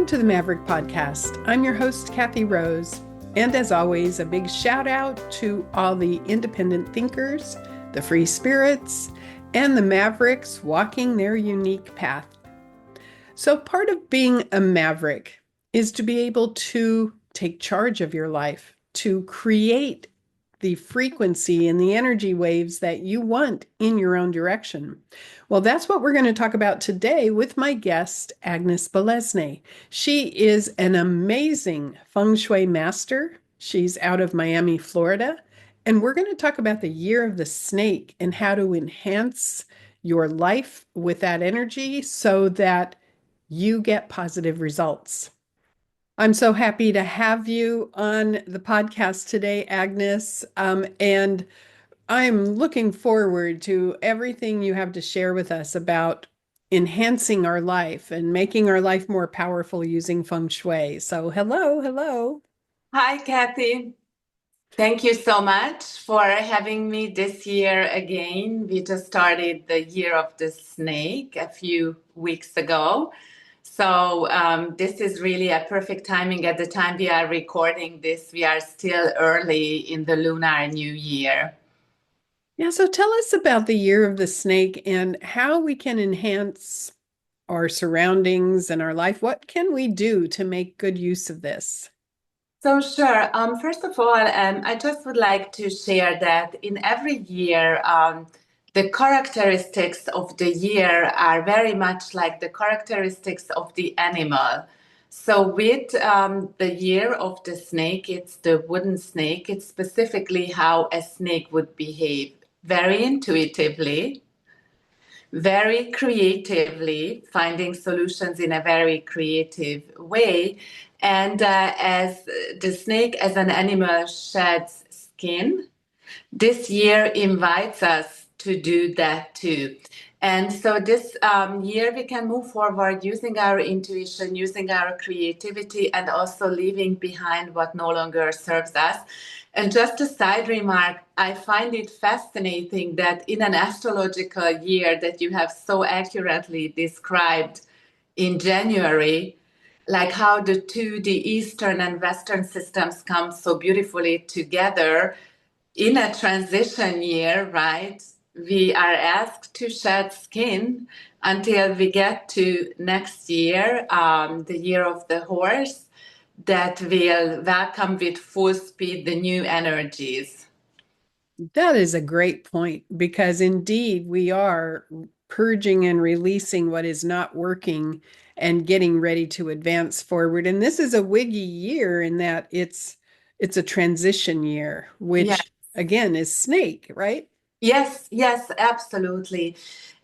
to the Maverick Podcast. I'm your host, Kathy Rose. And as always, a big shout out to all the independent thinkers, the free spirits, and the Mavericks walking their unique path. So part of being a Maverick is to be able to take charge of your life, to create the frequency and the energy waves that you want in your own direction. Well, that's what we're going to talk about today with my guest, Agnes Beleznay. She is an amazing Feng Shui Master. She's out of Miami, Florida. And we're going to talk about the year of the snake and how to enhance your life with that energy so that you get positive results. I'm so happy to have you on the podcast today, Agnes. And I'm looking forward to everything you have to share with us about enhancing our life and making our life more powerful using Feng Shui. So hello. Hi, Kathy. Thank you so much for having me this year again. We just started the year of the snake a few weeks ago. So this is really a perfect timing. At the time we are recording this, we are still early in the Lunar New Year. Yeah, so tell us about the year of the snake and how we can enhance our surroundings and our life. What can we do to make good use of this? So sure. First of all, I just would like to share that in every year, the characteristics of the year are very much like the characteristics of the animal. So with the year of the snake, it's the wooden snake. It's specifically how a snake would behave, very intuitively, very creatively, finding solutions in a very creative way. And as the snake as an animal sheds skin, this year invites us to do that too. And so this year we can move forward using our intuition, using our creativity, and also leaving behind what no longer serves us. And just a side remark, I find it fascinating that in an astrological year that you have so accurately described in January, like how the Eastern and Western systems come so beautifully together in a transition year, right? We are asked to shed skin until we get to next year, the year of the horse, that will welcome with full speed the new energies. That is a great point because indeed we are purging and releasing what is not working and getting ready to advance forward. And this is a wiggy year in that it's a transition year, Yeah. which again is snake, right? Yes, absolutely.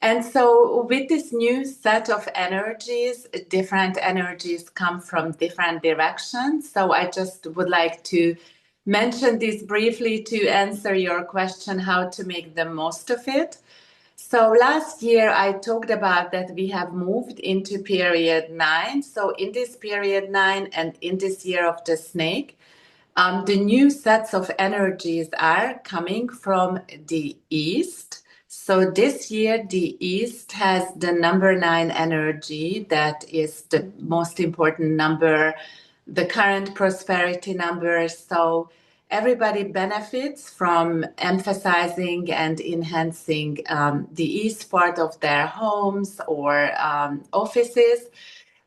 And so with this new set of energies, different energies come from different directions. So I just would like to mention this briefly to answer your question, how to make the most of it. So last year I talked about that we have moved into period 9. So in this period 9 and in this year of the snake, the new sets of energies are coming from the East. So this year, the East has the number 9 energy. That is the most important number, the current prosperity number. So everybody benefits from emphasizing and enhancing the East part of their homes or offices.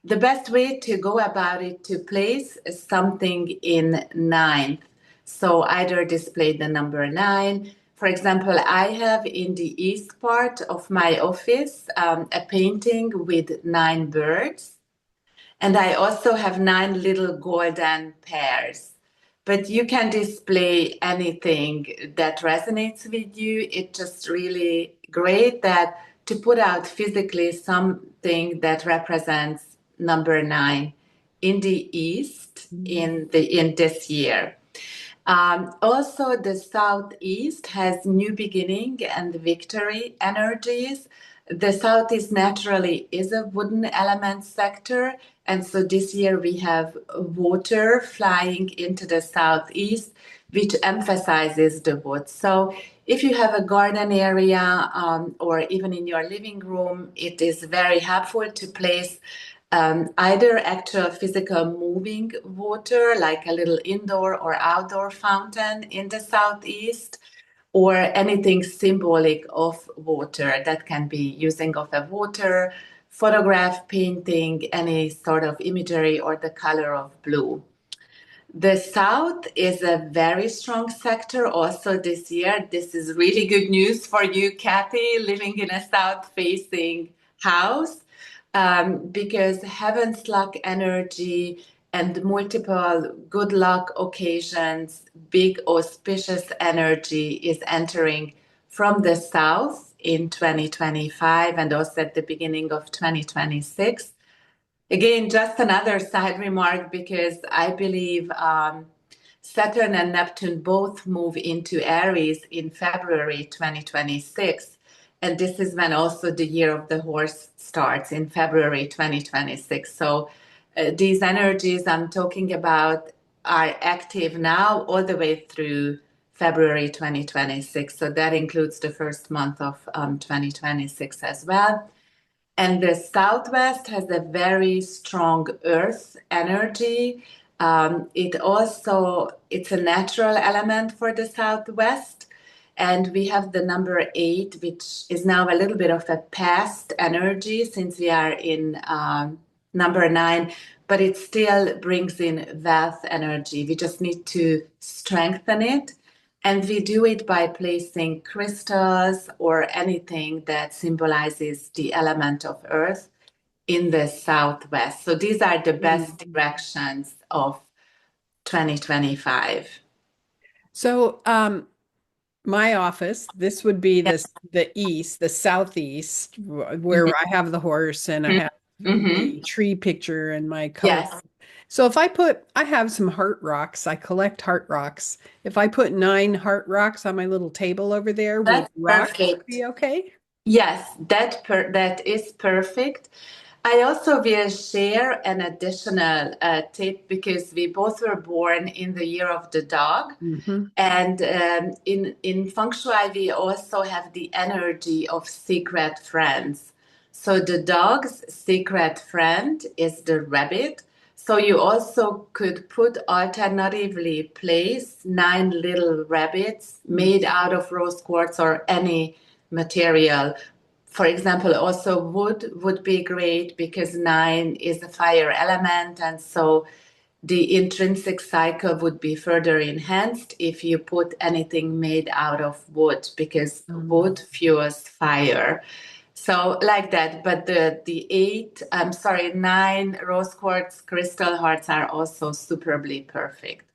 The best way to go about it to place something in 9. So either display the number 9. For example, I have in the east part of my office a painting with 9 birds. And I also have 9 little golden pears. But you can display anything that resonates with you. It's just really great that to put out physically something that represents number 9 in the East in this year. Also, the Southeast has new beginning and victory energies. The Southeast naturally is a wooden element sector. And so this year we have water flying into the Southeast, which emphasizes the wood. So if you have a garden area or even in your living room, it is very helpful to place either actual physical moving water, like a little indoor or outdoor fountain in the southeast, or anything symbolic of water that can be using of a water, photograph, painting, any sort of imagery or the color of blue. The South is a very strong sector also this year. This is really good news for you, Kathy, living in a South facing house, because heaven's luck energy and multiple good luck occasions, big auspicious energy is entering from the South in 2025 and also at the beginning of 2026. Again, just another side remark because I believe Saturn and Neptune both move into Aries in February 2026. And this is when also the year of the horse starts in February 2026. So these energies I'm talking about are active now all the way through February 2026. So that includes the first month of 2026 as well. And the Southwest has a very strong earth energy. It's a natural element for the Southwest. And we have the number 8, which is now a little bit of a past energy since we are in number 9, but it still brings in wealth energy. We just need to strengthen it. And we do it by placing crystals or anything that symbolizes the element of earth in the Southwest. So these are the best directions of 2025. So, my office, this would be the east, the southeast, where I have the horse and I have Mm-hmm. the tree picture and my color. Yes. So if I have some heart rocks, I collect heart rocks. If I put 9 heart rocks on my little table over there, would That's rocks perfect. be okay? Yes, that is perfect. I also will share an additional tip because we both were born in the year of the dog. Hmm. And in Feng Shui, we also have the energy of secret friends. So the dog's secret friend is the rabbit. So you also could put alternatively place 9 little rabbits made out of rose quartz or any material. For example, also wood would be great because 9 is a fire element, and so the intrinsic cycle would be further enhanced if you put anything made out of wood because wood fuels fire. So like that, but the 8, I'm sorry, 9 rose quartz crystal hearts are also superbly perfect.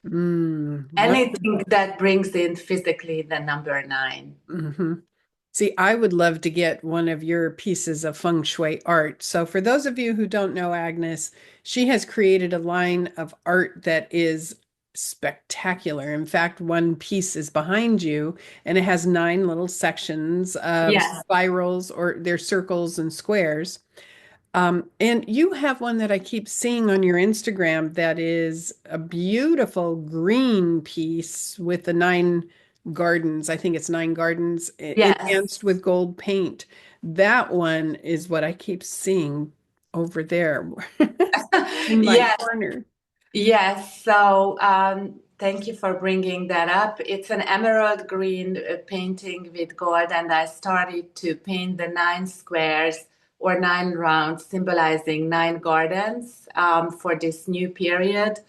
Anything that brings in physically the number 9. Mm-hmm. See, I would love to get one of your pieces of feng shui art. So, for those of you who don't know Agnes, she has created a line of art that is spectacular. In fact, one piece is behind you and it has 9 little sections of Yes. spirals or they're circles and squares. And you have one that I keep seeing on your Instagram that is a beautiful green piece with the 9 gardens. I think it's 9 gardens Yes. enhanced with gold paint. That one is what I keep seeing over there in my Yes. corner. Yes, so thank you for bringing that up. It's an emerald green painting with gold, and I started to paint the 9 squares or 9 rounds, symbolizing 9 gardens for this new period.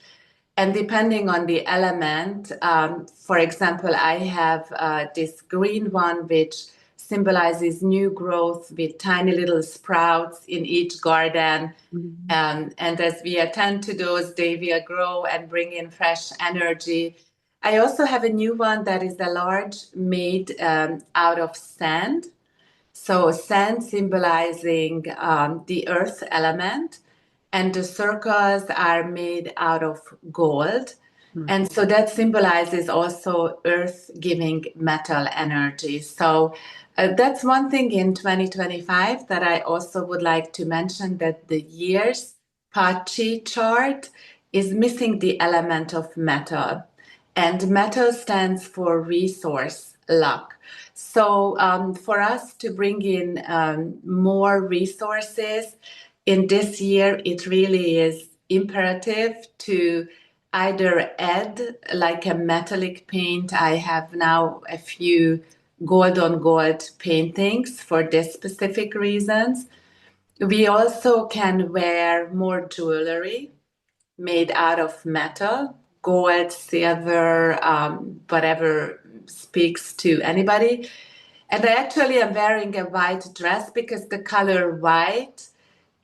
And depending on the element, for example, I have this green one which symbolizes new growth with tiny little sprouts in each garden. Mhm. And as we attend to those, they will grow and bring in fresh energy. I also have a new one that is a large made out of sand. So sand symbolizing the earth element, and the circles are made out of gold. And so that symbolizes also earth giving metal energy. So that's one thing in 2025 that I also would like to mention, that the year's Pachi chart is missing the element of metal. And metal stands for resource, luck. So for us to bring in more resources, in this year, it really is imperative to either add like a metallic paint. I have now a few gold on gold paintings for this specific reasons. We also can wear more jewelry made out of metal, gold, silver, whatever speaks to anybody. And I actually am wearing a white dress because the color white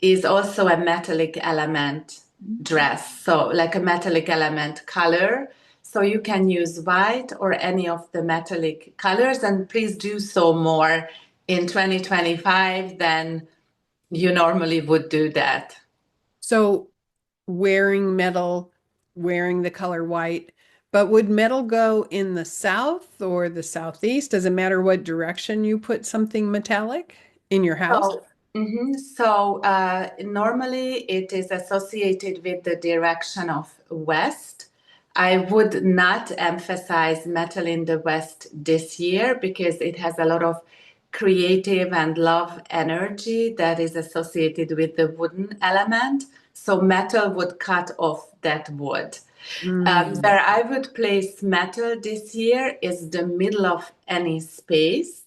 is also a metallic element dress. So like a metallic element color. So you can use white or any of the metallic colors, and please do so more in 2025 than you normally would do that. So wearing metal, wearing the color white, but would metal go in the south or the southeast? Does it matter what direction you put something metallic in your house? So, normally it is associated with the direction of west. I would not emphasize metal in the west this year because it has a lot of creative and love energy that is associated with the wooden element. So metal would cut off that wood. Mm. Where I would place metal this year is the middle of any space,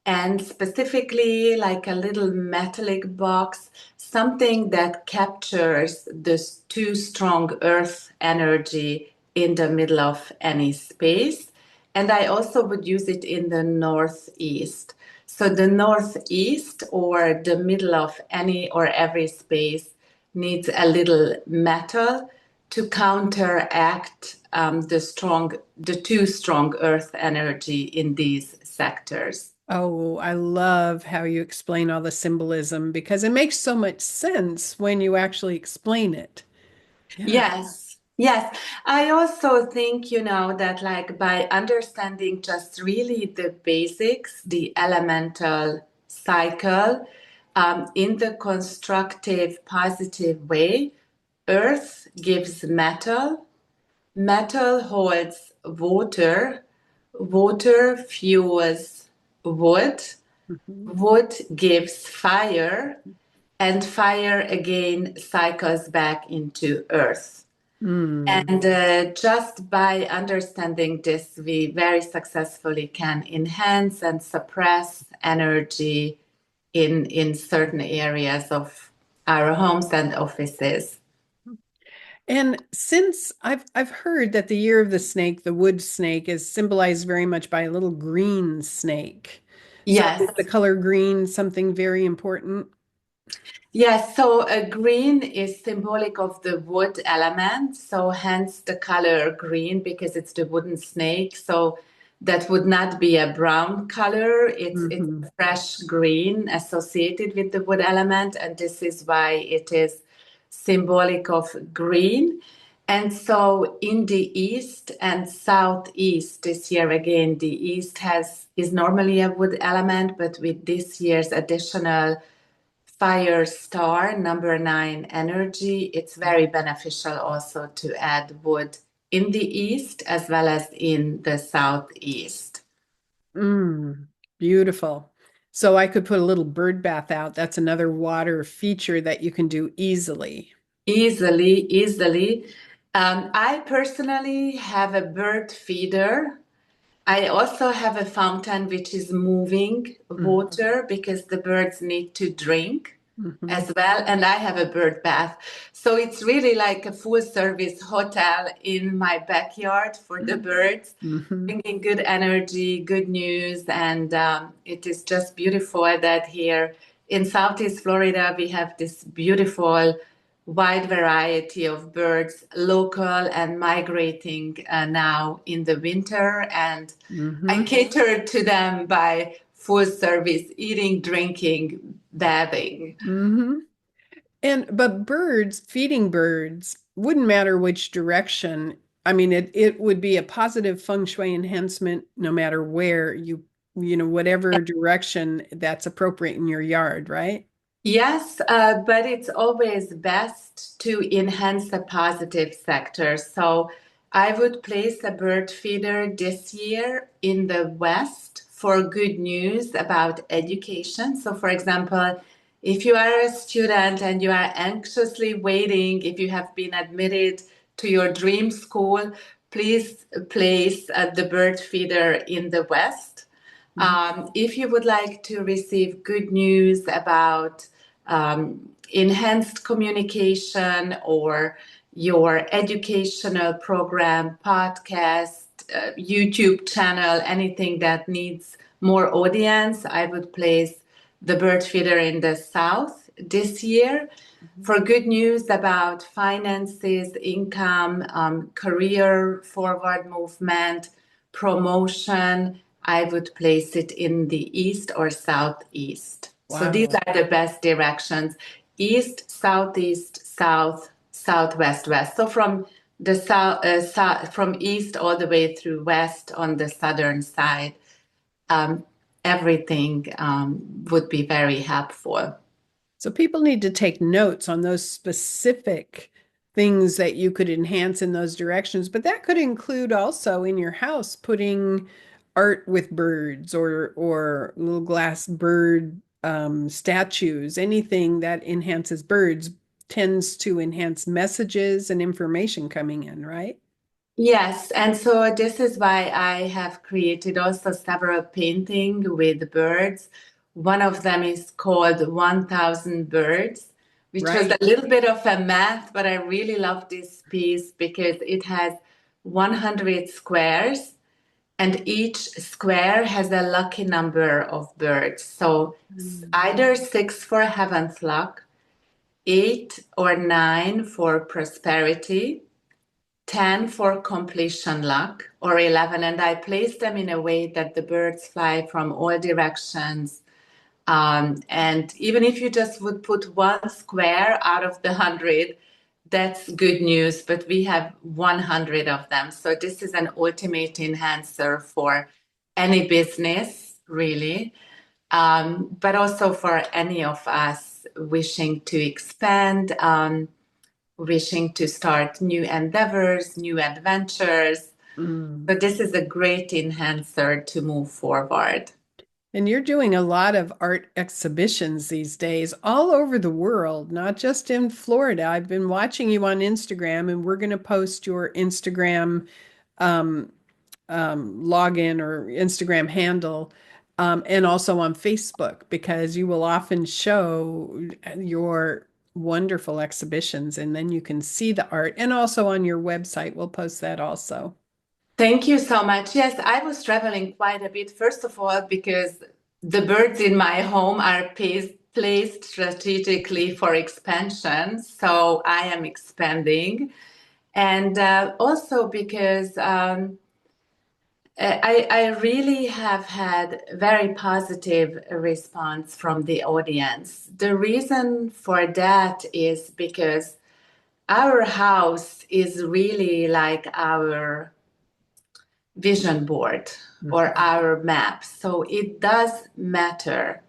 and specifically like a little metallic box, something that captures this too strong earth energy in the middle of any space. And I also would use it in the northeast. So the northeast or the middle of any or every space needs a little metal to counteract the too strong earth energy in these sectors. Oh, I love how you explain all the symbolism because it makes so much sense when you actually explain it. Yeah. Yes, yes. I also think, that like by understanding just really the basics, the elemental cycle, in the constructive, positive way, earth gives metal, metal holds water, water fuels wood, Mhm. wood gives fire, and fire again cycles back into earth. Mm. And just by understanding this, we very successfully can enhance and suppress energy in certain areas of our homes and offices. And since I've heard that the year of the snake, the wood snake, is symbolized very much by a little green snake. So is the Yes. color green something very important? Yes, so green is symbolic of the wood element, so hence the color green because it's the wooden snake. So that would not be a brown color. It's Hmm. a fresh green associated with the wood element, and this is why it is symbolic of green. And so in the east and southeast this year again, the east has is normally a wood element, but with this year's additional fire star number 9 energy, it's very beneficial also to add wood in the east as well as in the southeast. Mm, beautiful. So I could put a little bird bath out. That's another water feature that you can do easily. Easily, easily. I personally have a bird feeder. I also have a fountain which is moving water because the birds need to drink Mm-hmm. as well. And I have a bird bath. So it's really like a full service hotel in my backyard for the birds, Hmm. bringing good energy, good news. And it is just beautiful that here in Southeast Florida, we have this beautiful wide variety of birds, local and migrating now in the winter. And I Hmm. cater to them by full service eating, drinking, bathing. Hmm. But birds, feeding birds, wouldn't matter which direction. I mean, it would be a positive feng shui enhancement no matter where whatever direction that's appropriate in your yard, right? Yes, but it's always best to enhance the positive sector. So I would place a bird feeder this year in the West for good news about education. So, for example, If you are a student and you are anxiously waiting, if you have been admitted to your dream school, please place the bird feeder in the west. If you would like to receive good news about enhanced communication or your educational program, podcast, YouTube channel, anything that needs more audience, I would place the bird feeder in the south this year. For good news about finances, income, career forward movement, promotion, I would place it in the east or southeast. Wow. So these are the best directions: east, southeast, south, southwest, west. So from the south, from east all the way through west on the southern side, everything would be very helpful. So people need to take notes on those specific things that you could enhance in those directions, but that could include also in your house putting art with birds or little glass bird statues. Anything that enhances birds tends to enhance messages and information coming in, right? Yes, and so this is why I have created also several paintings with birds. One of them is called 1000 Birds, which was Right. a little bit of a math, but I really love this piece because it has 100 squares, and each square has a lucky number of birds. So either 6 for heaven's luck, 8 or 9 for prosperity, 10 for completion luck, or 11. And I place them in a way that the birds fly from all directions. And even if you just would put one square out of the 100, that's good news, but we have 100 of them. So this is an ultimate enhancer for any business, really, but also for any of us wishing to expand, wishing to start new endeavors, new adventures. But this is a great enhancer to move forward. And you're doing a lot of art exhibitions these days all over the world, not just in Florida. I've been watching you on Instagram, and we're going to post your Instagram login or Instagram handle, and also on Facebook, because you will often show your wonderful exhibitions, and then you can see the art. And also on your website, we'll post that also. Thank you so much. Yes, I was traveling quite a bit, first of all, because the birds in my home are placed strategically for expansion. So I am expanding. And also because I really have had very positive response from the audience. The reason for that is because our house is really like our vision board or our map. So it does matter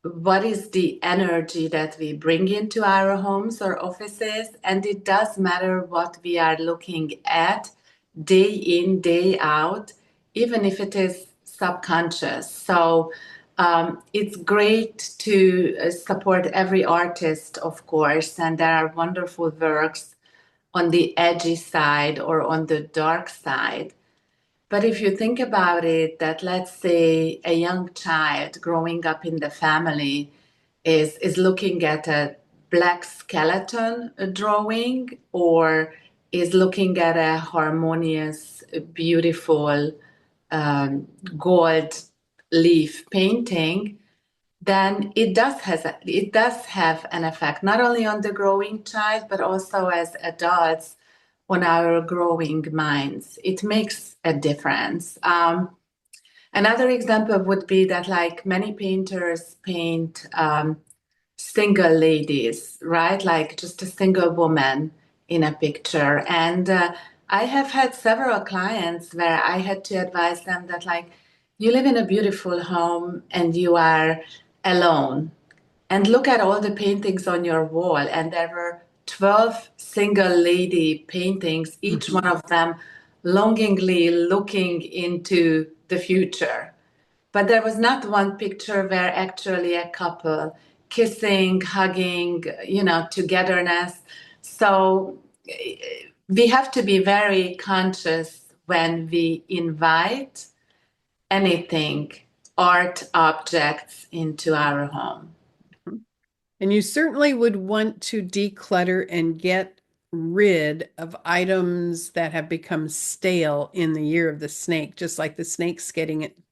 what is the energy that we bring into our homes or offices, and it does matter what we are looking at day in, day out, even if it is subconscious. So it's great to support every artist, of course, and there are wonderful works on the edgy side or on the dark side. But if you think about it, that let's say a young child growing up in the family is looking at a black skeleton drawing, or is looking at a harmonious, beautiful gold leaf painting, then it does have an effect not only on the growing child, but also as adults on our growing minds. It makes a difference. Another example would be that, like, many painters paint single ladies, right? Like just a single woman in a picture. And I have had several clients where I had to advise them that, like, you live in a beautiful home and you are alone. And look at all the paintings on your wall. And there were 12 single lady paintings, each one of them longingly looking into the future. But there was not one picture where actually a couple kissing, hugging, togetherness. So we have to be very conscious when we invite anything, art objects into our home. And you certainly would want to declutter and get rid of items that have become stale in the year of the snake, just like the snake's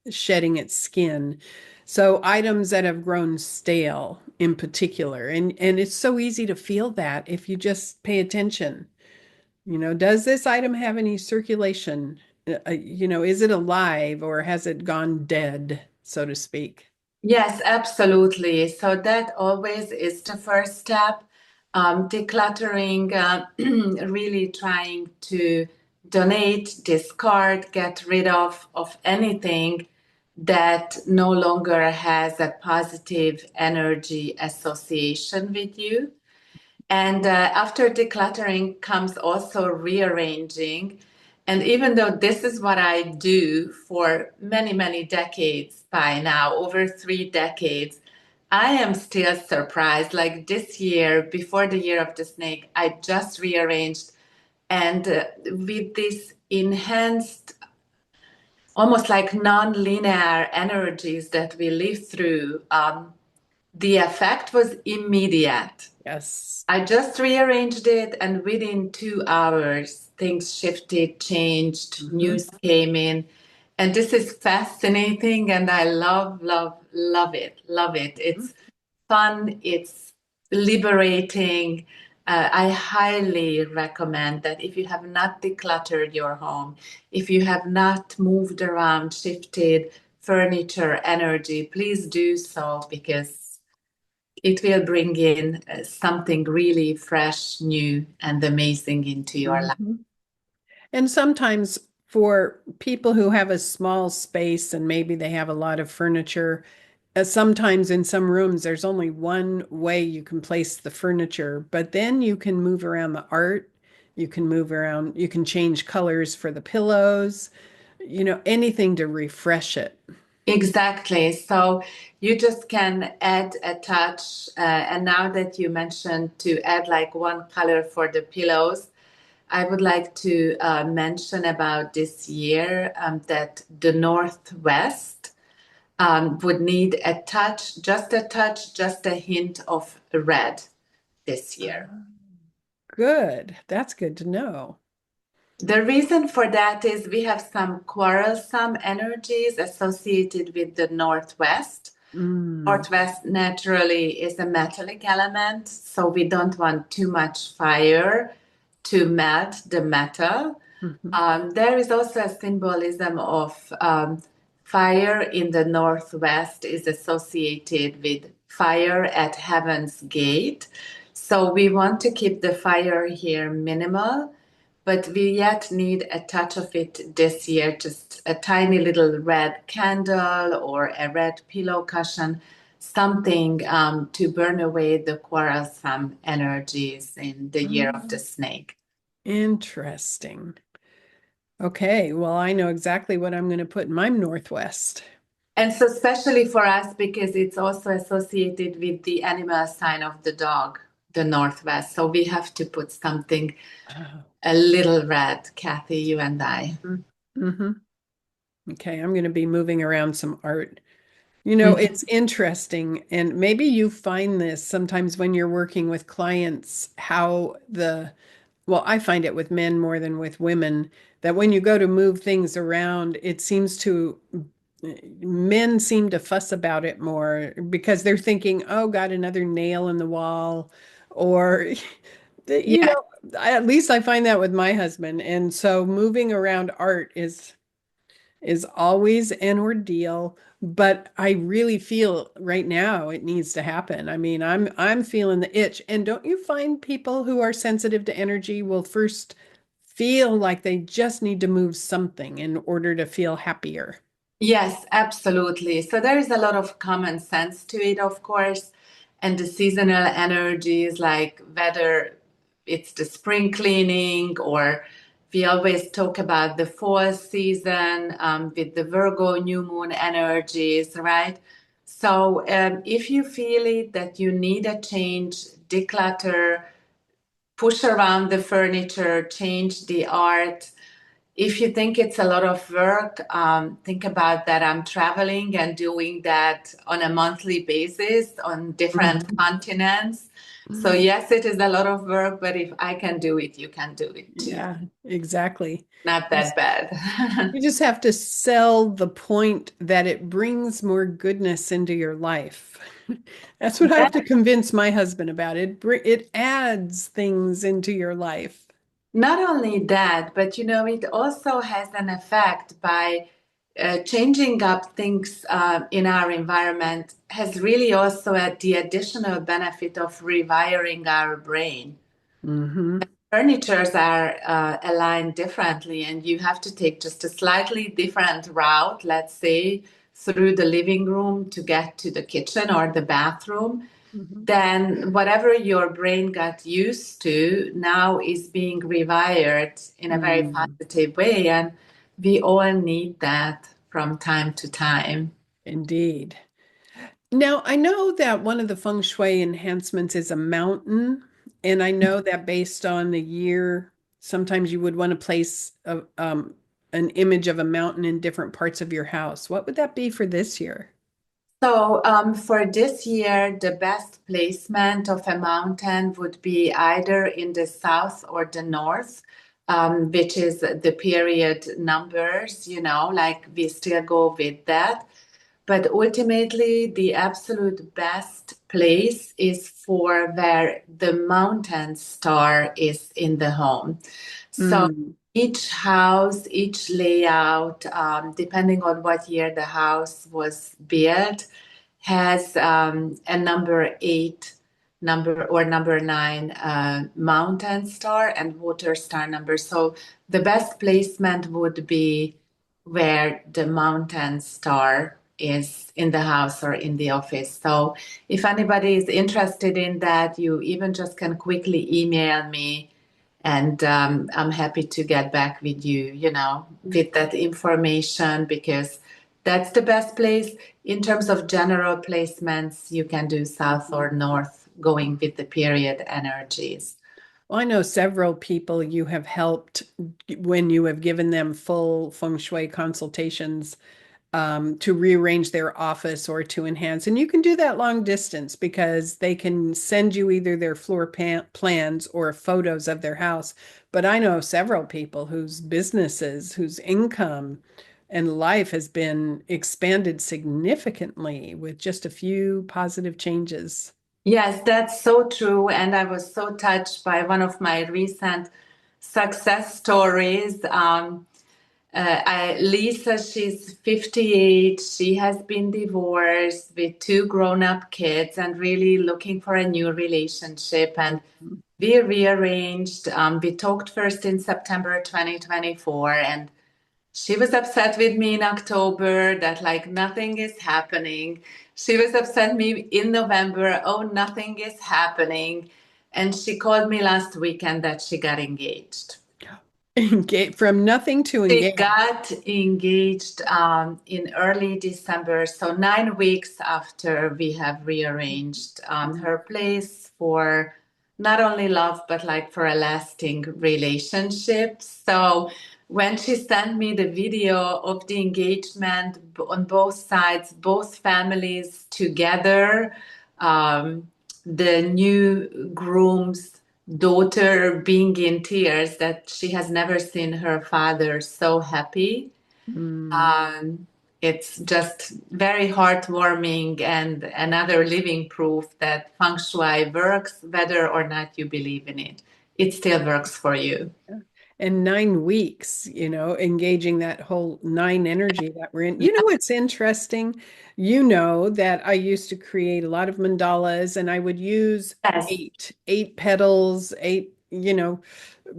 shedding its skin. So items that have grown stale in particular. And it's so easy to feel that if you just pay attention. Does this item have any circulation? Is it alive or has it gone dead, so to speak? Yes, absolutely. So that always is the first step. Decluttering, really trying to donate, discard, get rid of anything that no longer has a positive energy association with you. And after decluttering comes also rearranging. And even though this is what I do for many, many decades by now, over 3 decades, I am still surprised. Like this year, before the year of the snake, I just rearranged. And with this enhanced, almost like non-linear energies that we live through, the effect was immediate. Yes. I just rearranged it, and within 2 hours, things shifted, changed, Mhm. news came in. And this is fascinating, and I love, love, love it. Love it. It's fun, it's liberating. I highly recommend that if you have not decluttered your home, if you have not moved around, shifted furniture, energy, please do so because it will bring in something really fresh, new, and amazing into your life. Mhm. And sometimes for people who have a small space and maybe they have a lot of furniture, sometimes in some rooms there's only one way you can place the furniture, but then you can move around the art, you can move around, you can change colors for the pillows, anything to refresh it. Exactly. So you just can add a touch. And now that you mentioned to add like one color for the pillows, I would like to mention about this year that the Northwest would need a touch, just a hint of red this year. Good. That's good to know. The reason for that is we have some quarrelsome energies associated with the Northwest. Mm. Northwest naturally is a metallic element, so we don't want too much fire to melt the metal. Mhm. There is also a symbolism of fire in the Northwest is associated with fire at heaven's gate. So we want to keep the fire here minimal, but we yet need a touch of it this year, just a tiny little red candle or a red pillow cushion, something to burn away the quarrelsome energies in the year of the Mm. snake. Interesting. Okay, well, I know exactly what I'm going to put in my Northwest. And so, especially for us, because it's also associated with the animal sign of the dog, the Northwest. So we have to put something Oh. a little red, Kathy, you and I. Mm-hmm. Okay, I'm going to be moving around some art. Mhm. It's interesting, and maybe you find this sometimes when you're working with clients, well, I find it with men more than with women, that when you go to move things around, men seem to fuss about it more because they're thinking, oh, got another nail in the wall, or, you Yeah. know, at least I find that with my husband. And so moving around art is always an ordeal, but I really feel right now it needs to happen. I mean, I'm feeling the itch. And don't you find people who are sensitive to energy will first feel like they just need to move something in order to feel happier? Yes, absolutely. So there is a lot of common sense to it, of course, and the seasonal energies, like whether it's the spring cleaning or we always talk about the fall season with the Virgo new moon energies, right? So if you feel it that you need a change, declutter, push around the furniture, change the art. If you think it's a lot of work, think about that. I'm traveling and doing that on a monthly basis on different Mhm. continents. So, Mhm. yes, it is a lot of work, but if I can do it, you can do it too. Yeah, exactly. Not You that bad. you just have to sell the point that it brings more goodness into your life. That's what I have to convince my husband about. It adds things into your life. Not only that, but it also has an effect by changing up things in our environment has really also had the additional benefit of rewiring our brain. Hmm. Furnitures are aligned differently, and you have to take just a slightly different route, let's say through the living room to get to the kitchen or the bathroom. Hmm. Then whatever your brain got used to now is being rewired in a very Mm, positive way. And we all need that from time to time. indeed. Now, I know that one of the feng shui enhancements is a mountain, and I know that based on the year, sometimes you would want to place an image of a mountain in different parts of your house. What would that be for this year? So, for this year, the best placement of a mountain would be either in the south or the north, which is the period numbers, like we still go with that. But ultimately, the absolute best place is for where the mountain star is in the home. So Mm, each house, each layout, depending on what year the house was built, has a number 8 number or number 9 mountain star and water star number. So the best placement would be where the mountain star is in the house or in the office. So if anybody is interested in that, you even just can quickly email me, and I'm happy to get back with you, with that information, because that's the best place. In terms of general placements, you can do south or north, going with the period energies. well, I know several people you have helped when you have given them full feng shui consultations to rearrange their office or to enhance. And you can do that long distance because they can send you either their plans or photos of their house. But I know several people whose businesses, whose income and life has been expanded significantly with just a few positive changes. Yes, that's so true. And I was so touched by one of my recent success stories. Lisa, she's 58. She has been divorced with 2 grown-up kids and really looking for a new relationship. And we rearranged. We talked first in September 2024, and she was upset with me in October that like nothing is happening. She was upset me in November, oh, nothing is happening. And she called me last weekend that she got engaged. From nothing to She engage. got engaged in early December, so 9 weeks after we have rearranged her place for not only love, but like for a lasting relationship. So when she sent me the video of the engagement on both sides, both families together, um, the new groom's daughter being in tears that she has never seen her father so happy. Mm. Um, it's just very heartwarming and another living proof that feng shui works, whether or not you believe in it. It still works for you. And 9 weeks, engaging that whole nine energy that we're in. You know what's interesting? You know that I used to create a lot of mandalas and I would use Yes. eight petals, eight,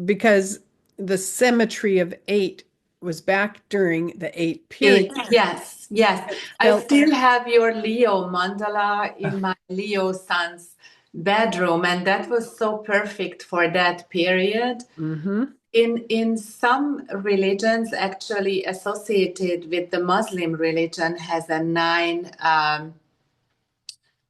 because the symmetry of eight was back during the eight period. Yes, yes. It I felt, still have your Leo mandala in my Leo son's bedroom, and that was so perfect for that period. mm-hmm. In some religions, actually associated with the Muslim religion, has a 9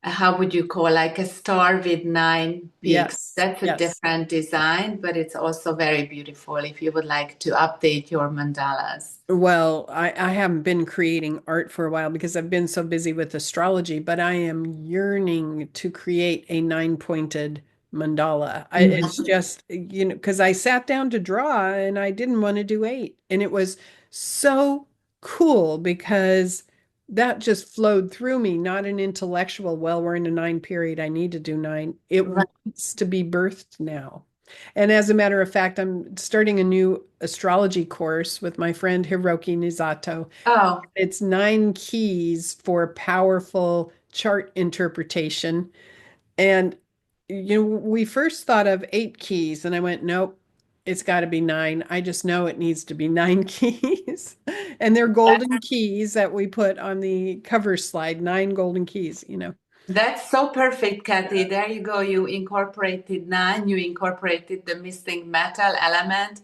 how would you call, like a star with nine peaks. Yes, That's a yes. different design, but it's also very beautiful if you would like to update your mandalas. Well, I haven't been creating art for a while because I've been so busy with astrology, but I am yearning to create a nine-pointed mandala. It's Mhm. just, because I sat down to draw and I didn't want to do eight. And it was so cool because that just flowed through me, not an intellectual, well, we're in a nine period, I need to do nine. It Right. wants to be birthed now. And as a matter of fact, I'm starting a new astrology course with my friend Hiroki Nizato. Oh, It's nine keys for powerful chart interpretation. And, we first thought of eight keys, and I went, nope, it's got to be nine. I just know it needs to be nine keys. And they're golden keys that we put on the cover slide, nine golden keys. that's so perfect, Kathy. There you go. You incorporated nine, you incorporated the missing metal element.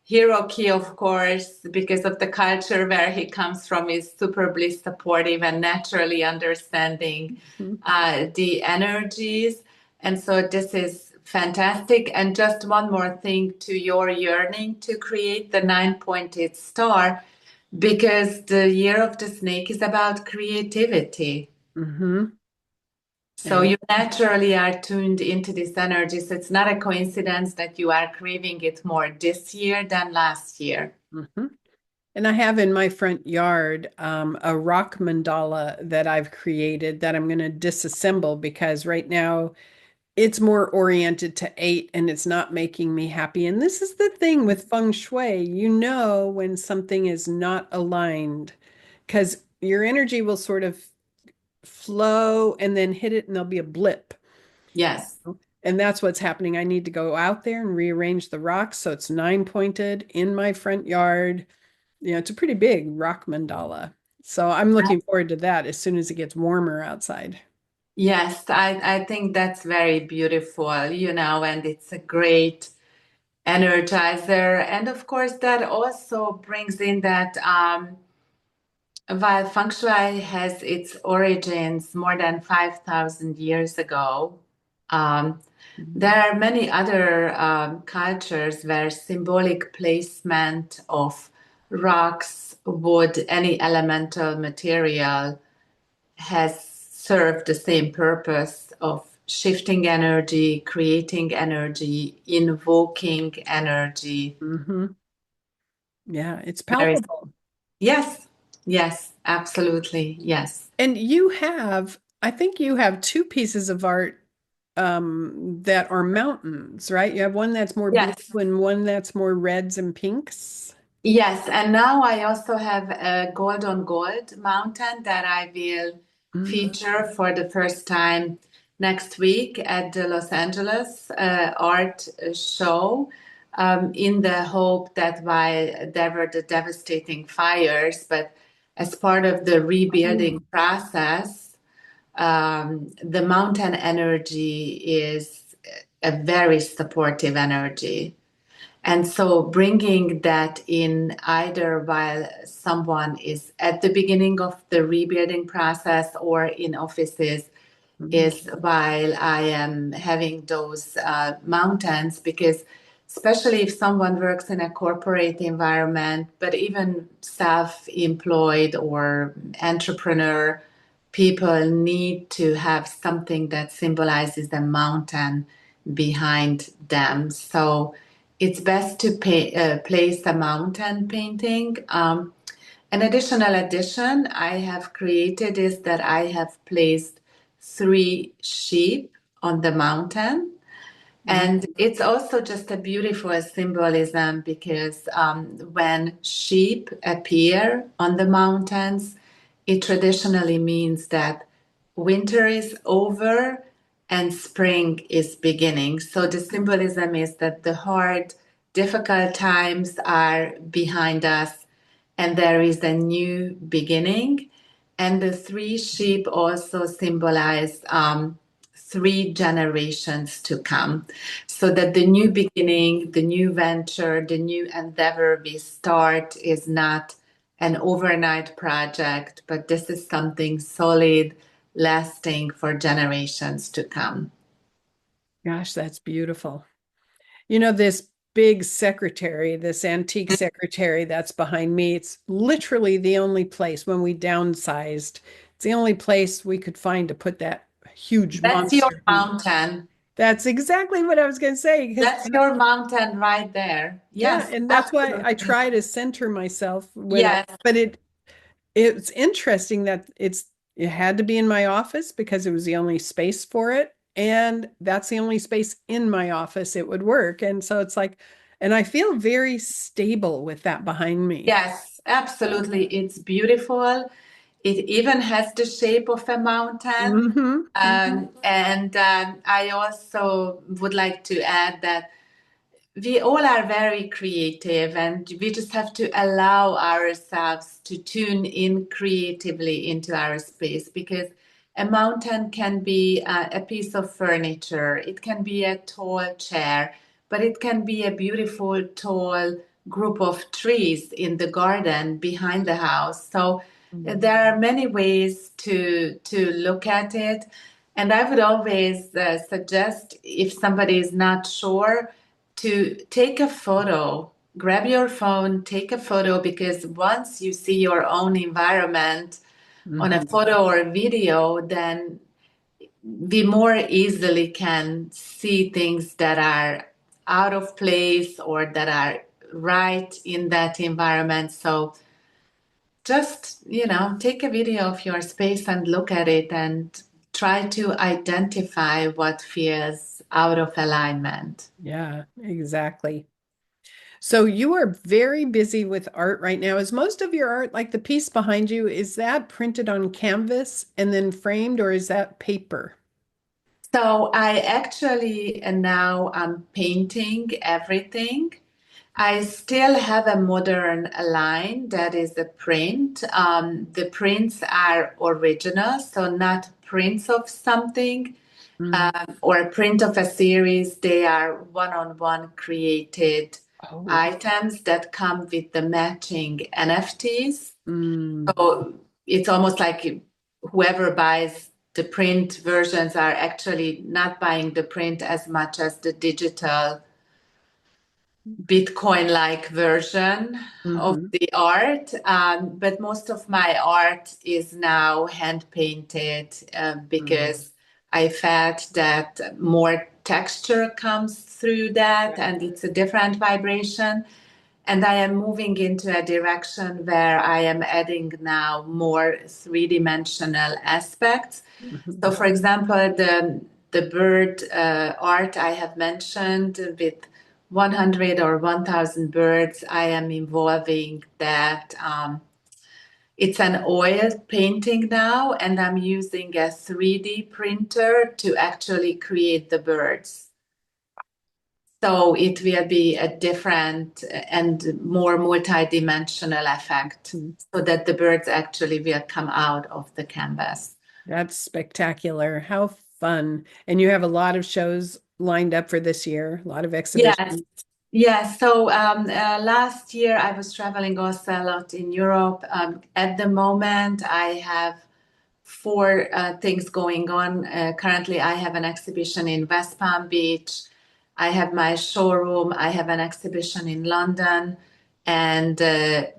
Hiroki, of course, because of the culture where he comes from, is superbly supportive and naturally understanding Mhm. the energies. And so this is fantastic. And just one more thing to your yearning to create the nine-pointed star, because the year of the snake is about creativity. Mhm. So And you naturally are tuned into this energy. So it's not a coincidence that you are craving it more this year than last year. mhm. And I have in my front yard a rock mandala that I've created that I'm going to disassemble because right now it's more oriented to eight and it's not making me happy. And this is the thing with Feng Shui, when something is not aligned because your energy will sort of flow and then hit it and there'll be a blip. Yes. And that's what's happening. I need to go out there and rearrange the rocks so it's nine pointed in my front yard. It's a pretty big rock mandala. So I'm looking forward to that as soon as it gets warmer outside. Yes, I think that's very beautiful, and it's a great energizer. And of course, that also brings in that while feng shui has its origins more than 5,000 years ago, um, there Mhm. are many other cultures where symbolic placement of rocks, wood, any elemental material has served the same purpose of shifting energy, creating energy, invoking energy. Mhm. Yeah, it's There is, palpable. yes, yes, absolutely, yes. And I think you have two pieces of art that are mountains, right? You have one that's more blue Yes, and one that's more reds and pinks. yes. And now I also have a gold on gold mountain that I will Mm. feature for the first time next week at the Los Angeles art show. In the hope that while there were the devastating fires, but as part of the rebuilding process, the mountain energy is a very supportive energy. And so bringing that in either while someone is at the beginning of the rebuilding process or in offices Mhm. is while I am having those mountains, because especially if someone works in a corporate environment, but even self-employed or entrepreneur, people need to have something that symbolizes the mountain behind them. So it's best to place a mountain painting. An additional addition I have created is that I have placed three sheep on the mountain. Mhm. And it's also just a beautiful symbolism because when sheep appear on the mountains, it traditionally means that winter is over and spring is beginning. So the symbolism is that the hard, difficult times are behind us and there is a new beginning. And the three sheep also symbolize three generations to come. So that the new beginning, the new venture, the new endeavor we start is not an overnight project, but this is something solid, lasting for generations to come. Gosh, that's beautiful. You know, this big secretary, this antique secretary that's behind me, it's literally the only place when we downsized, it's the only place we could find to put that huge That's your monster. mountain. That's exactly what I was going to say. Because, That's your mountain right there. yeah, Yes, and that's why I absolutely. try to center myself Yes, but it's interesting that it had to be in my office because it was the only space for it. And that's the only space in my office it would work. And so it's like, and I feel very stable with that behind me. yes, absolutely. It's beautiful. It even has the shape of a mountain. Hmm. Hmm. And I also would like to add that we all are very creative and we just have to allow ourselves to tune in creatively into our space because a mountain can be a piece of furniture, it can be a tall chair, but it can be a beautiful tall group of trees in the garden behind the house. So there are many ways to look at it, and I would always suggest if somebody is not sure to take a photo. Grab your phone, take a photo, because once you see your own environment on a Hmm. photo or a video, then we more easily can see things that are out of place or that are right in that environment. So just, take a video of your space and look at it and try to identify what feels out of alignment. Yeah, exactly. So you are very busy with art right now. Is most of your art, like the piece behind you, is that printed on canvas and then framed, or is that paper? So I actually now I'm painting everything. I still have a modern line that is a print. The prints are original, so not prints of something Mm. or a print of a series. They are one-on-one created Oh. items that come with the matching NFTs. Mm. So it's almost like whoever buys the print versions are actually not buying the print as much as the digital Bitcoin-like version of Hmm. the art. But most of my art is now hand painted Mm. because I felt that more texture comes through that Right. and it's a different vibration. And I am moving into a direction where I am adding now more three-dimensional aspects. Mhm. So, for example, the bird art I have mentioned with 100 or 1,000 birds, I am involving that. It's an oil painting now, and I'm using a 3D printer to actually create the birds. So it will be a different and more multi-dimensional effect Mhm. so that the birds actually will come out of the canvas. That's spectacular. How fun. And you have a lot of shows lined up for this year, a lot of Yes, exhibitions. yes. So last year I was traveling also a lot in Europe. At the moment, I have four things going on. Currently, I have an exhibition in West Palm Beach. I have my showroom. I have an exhibition in London. And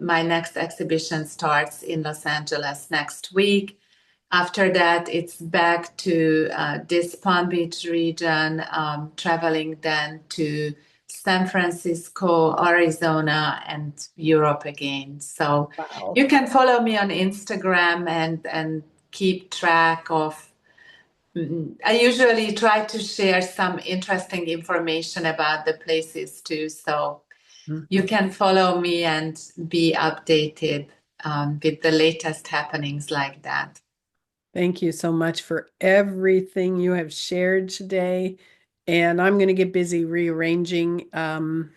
my next exhibition starts in Los Angeles next week. After that, it's back to this Palm Beach region, traveling then to San Francisco, Arizona, and Europe again. So Wow. you can follow me on Instagram and keep track of. I usually try to share some interesting information about the places too. So you Mhm. can follow me and be updated with the latest happenings like that. Thank you so much for everything you have shared today. And I'm going to get busy rearranging. And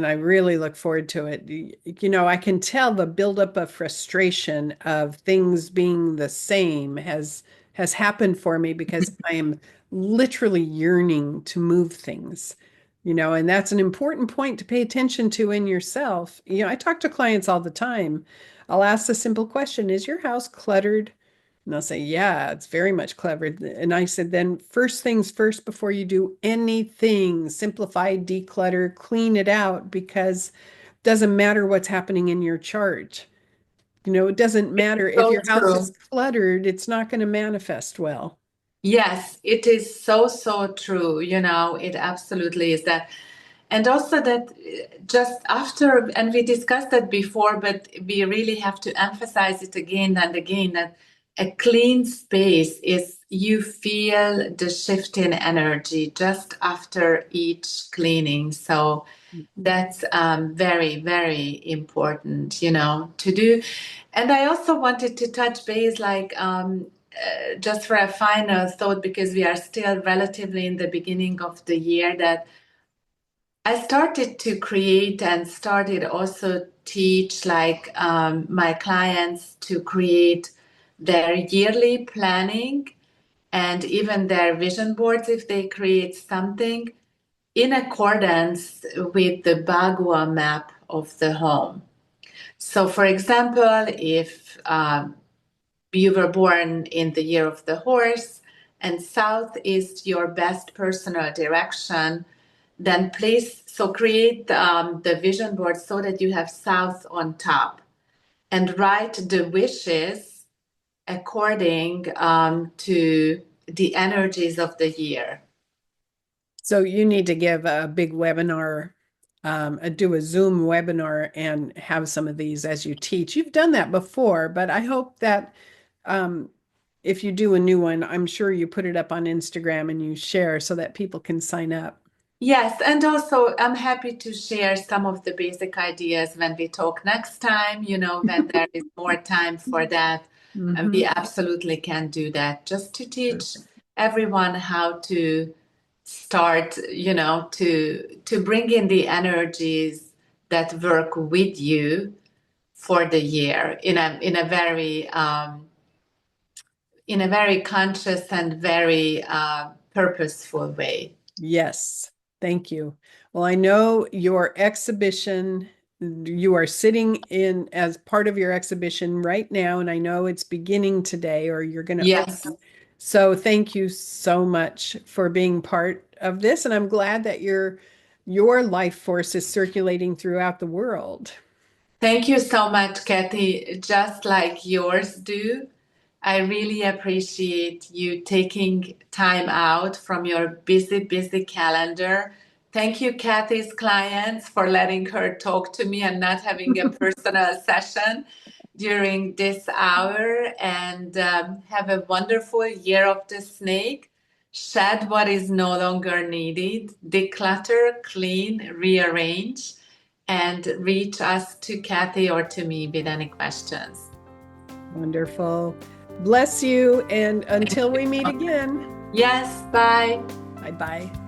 I really look forward to it. You know, I can tell the buildup of frustration of things being the same has happened for me because I am literally yearning to move things. You know, and that's an important point to pay attention to in yourself. You know, I talk to clients all the time. I'll ask the simple question, is your house cluttered? And they'll say, yeah, it's very much clever. And I said, then first things first, before you do anything, simplify, declutter, clean it out, because it doesn't matter what's happening in your chart. It doesn't matter if So your house is true. cluttered, it's not going to manifest well. Yes, it is so, so true. It absolutely is that. And also that just after, and we discussed that before, but we really have to emphasize it again and again that a clean space is you feel the shift in energy just after each cleaning. So that's very, very important, to do. And I also wanted to touch base, like, just for a final thought, because we are still relatively in the beginning of the year, that I started to create and started also teach like my clients to create their yearly planning and even their vision boards if they create something in accordance with the Bagua map of the home. So, for example, if you were born in the year of the horse and south is your best personal direction, then create the vision board so that you have south on top and write the wishes according to the energies of the year. So you need to give a big webinar, do a Zoom webinar and have some of these as you teach. You've done that before, but I hope that if you do a new one, I'm sure you put it up on Instagram and you share so that people can sign up. Yes, and also I'm happy to share some of the basic ideas when we talk next time, when there is more time for that. And we absolutely can do that just to teach everyone how to start, to bring in the energies that work with you for the year in a very conscious and very purposeful way. Yes, thank you. Well, I know your exhibition, you are sitting in as part of your exhibition right now, and I know it's beginning today or you're going to Yes. open. So thank you so much for being part of this. And I'm glad that your life force is circulating throughout the world. Thank you so much, Kathy. Just like yours do. I really appreciate you taking time out from your busy, busy calendar. Thank you, Kathy's clients, for letting her talk to me and not having a personal session during this hour. And have a wonderful year of the snake. Shed what is no longer needed, declutter, clean, rearrange, and reach us to Kathy or to me with any questions. Wonderful. Bless you. And until we meet again. Yes, bye. Bye-bye.